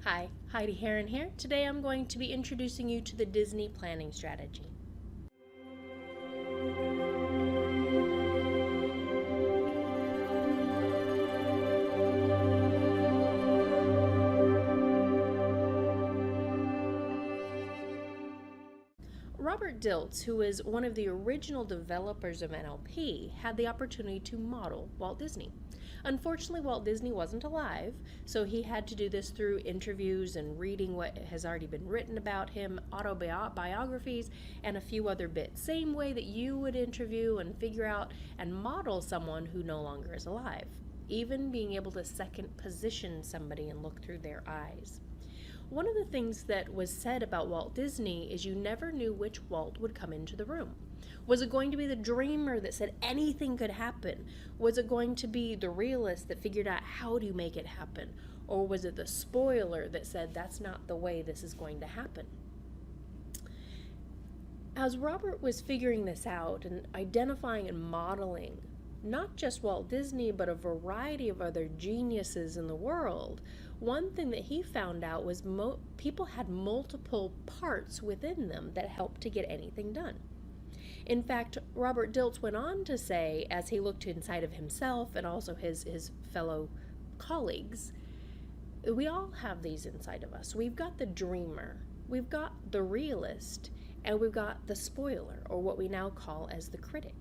Hi, Heidi Heron here. Today I'm going to be introducing you to the Disney planning strategy. Robert Dilts, who is one of the original developers of NLP, had the opportunity to model Walt Disney. Unfortunately, Walt Disney wasn't alive, so he had to do this through interviews and reading what has already been written about him, autobiographies, and a few other bits. Same way that you would interview and figure out and model someone who no longer is alive. Even being able to second position somebody and look through their eyes. One of the things that was said about Walt Disney is you never knew which Walt would come into the room. Was it going to be the dreamer that said anything could happen? Was it going to be the realist that figured out how to make it happen? Or was it the spoiler that said that's not the way this is going to happen? As Robert was figuring this out and identifying and modeling not just Walt Disney, but a variety of other geniuses in the world, one thing that he found out was people had multiple parts within them that helped to get anything done. In fact, Robert Dilts went on to say, as he looked inside of himself and also his fellow colleagues, we all have these inside of us. We've got the dreamer, we've got the realist, and we've got the spoiler, or what we now call as the critic.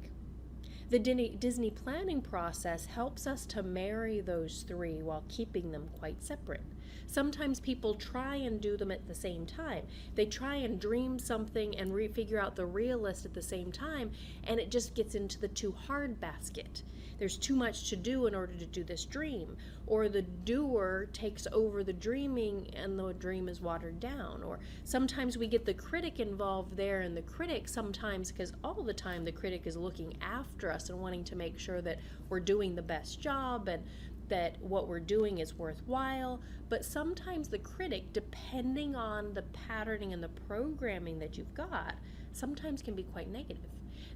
The Disney planning process helps us to marry those three while keeping them quite separate. Sometimes people try and do them at the same time. They try and dream something and figure out the realist at the same time, and it just gets into the too hard basket. There's too much to do in order to do this dream. Or the doer takes over the dreaming and the dream is watered down. Or sometimes we get the critic involved there, and the critic sometimes, because all the time the critic is looking after us and wanting to make sure that we're doing the best job and that what we're doing is worthwhile. But sometimes the critic, depending on the patterning and the programming that you've got, sometimes can be quite negative.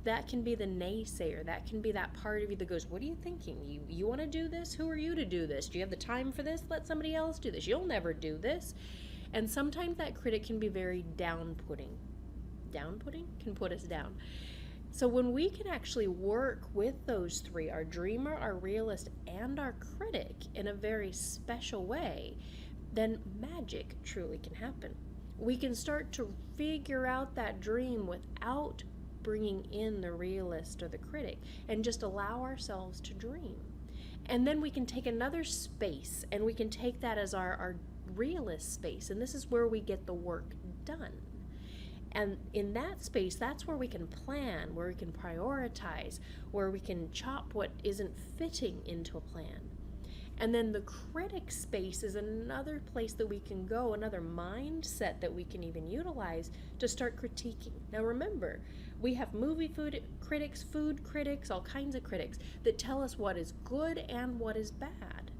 That can be the naysayer. That can be that part of you that goes, what are you thinking? You want to do this? Who are you to do this? Do you have the time for this? Let somebody else do this. You'll never do this. And sometimes that critic can be very down-putting. Down-putting can put us down. So when we can actually work with those three, our dreamer, our realist, and our critic in a very special way, then magic truly can happen. We can start to figure out that dream without bringing in the realist or the critic and just allow ourselves to dream. And then we can take another space and we can take that as our realist space, and this is where we get the work done. And in that space, that's where we can plan, where we can prioritize, where we can chop what isn't fitting into a plan. And then the critic space is another place that we can go, another mindset that we can even utilize to start critiquing. Now remember, we have food critics, all kinds of critics that tell us what is good and what is bad.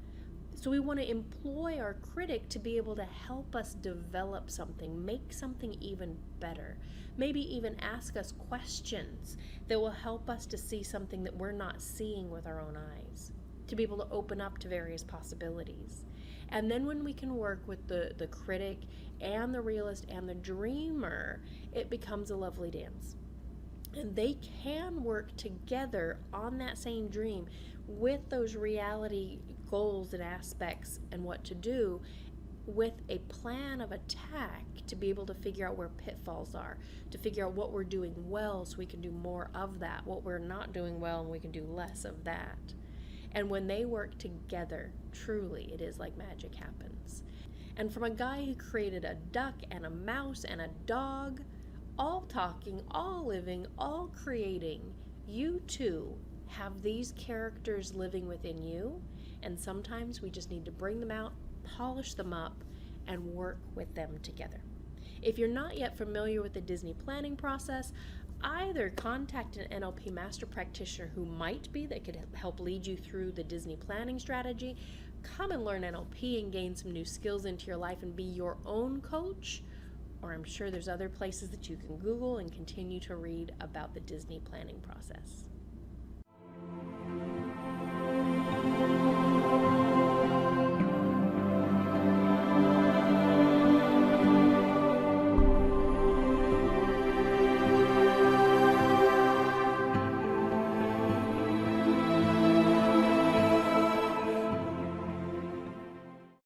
So we want to employ our critic to be able to help us develop something, make something even better. Maybe even ask us questions that will help us to see something that we're not seeing with our own eyes, to be able to open up to various possibilities. And then when we can work with the critic and the realist and the dreamer, it becomes a lovely dance. And they can work together on that same dream with those reality goals and aspects and what to do, with a plan of attack to be able to figure out where pitfalls are, to figure out what we're doing well so we can do more of that, what we're not doing well and we can do less of that. And when they work together, truly it is like magic happens. And from a guy who created a duck and a mouse and a dog, all talking, all living, all creating, you too have these characters living within you, and sometimes we just need to bring them out, polish them up, and work with them together. If you're not yet familiar with the Disney planning process, either contact an NLP master practitioner who might be that could help lead you through the Disney planning strategy, come and learn NLP and gain some new skills into your life and be your own coach, or I'm sure there's other places that you can Google and continue to read about the Disney planning process.